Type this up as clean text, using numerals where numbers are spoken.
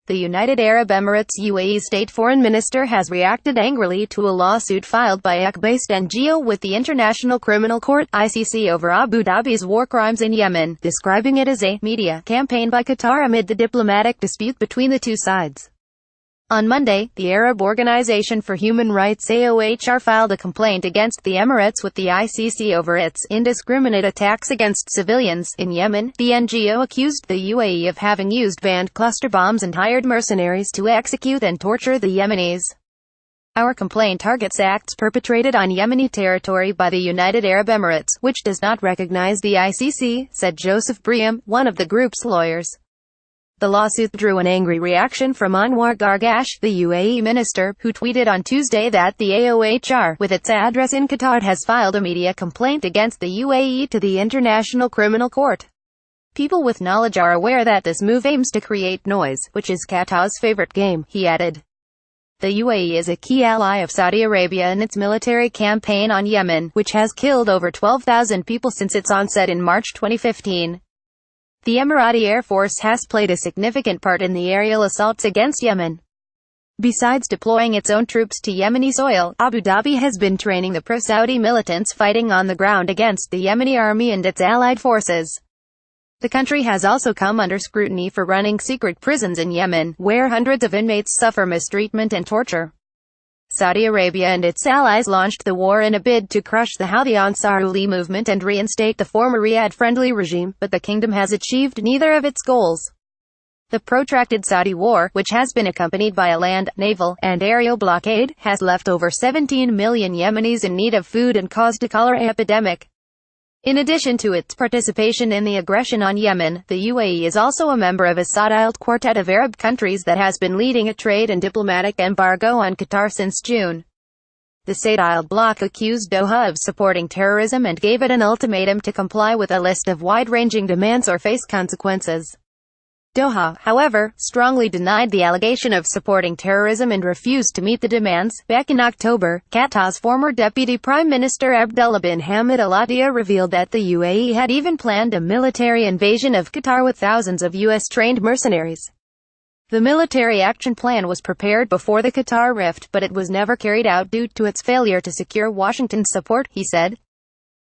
The United Arab Emirates UAE State Foreign Minister has reacted angrily to a lawsuit filed by UKbased NGO with the International Criminal Court ICC over Abu Dhabi's war crimes in Yemen, describing it as a media campaign by Qatar amid the diplomatic dispute between the two sides. On Monday, the Arab Organization for Human Rights AOHR filed a complaint against the Emirates with the ICC over its indiscriminate attacks against civilians in Yemen. The NGO accused the UAE of having used banned cluster bombs and hired mercenaries to execute and torture the Yemenis. Our complaint targets acts perpetrated on Yemeni territory by the United Arab Emirates, which does not recognize the ICC, said Joseph Brahim, one of the group's lawyers. The lawsuit drew an angry reaction from Anwar Gargash, the UAE minister, who tweeted on Tuesday that the AOHR, with its address in Qatar, has filed a media complaint against the UAE to the International Criminal Court. People with knowledge are aware that this move aims to create noise, which is Qatar's favorite game, he added. The UAE is a key ally of Saudi Arabia in its military campaign on Yemen, which has killed over 12,000 people since its onset in March 2015. The Emirati Air Force has played a significant part in the aerial assaults against Yemen. Besides deploying its own troops to Yemeni soil, Abu Dhabi has been training the pro-Saudi militants fighting on the ground against the Yemeni army and its allied forces. The country has also come under scrutiny for running secret prisons in Yemen, where hundreds of inmates suffer mistreatment and torture. Saudi Arabia and its allies launched the war in a bid to crush the Houthi Ansarullah movement and reinstate the former Riyadh-friendly regime, but the kingdom has achieved neither of its goals. The protracted Saudi war, which has been accompanied by a land, naval, and aerial blockade, has left over 17 million Yemenis in need of food and caused a cholera epidemic. In addition to its participation in the aggression on Yemen, the UAE is also a member of a Saudite quartet of Arab countries that has been leading a trade and diplomatic embargo on Qatar since June. The Saudite bloc accused Doha of supporting terrorism and gave it an ultimatum to comply with a list of wide-ranging demands or face consequences. Doha, however, strongly denied the allegation of supporting terrorism and refused to meet the demands. Back in October, Qatar's former Deputy Prime Minister Abdullah bin Hamid Al Attiyah revealed that the UAE had even planned a military invasion of Qatar with thousands of US-trained mercenaries. The military action plan was prepared before the Qatar rift, but it was never carried out due to its failure to secure Washington's support, he said.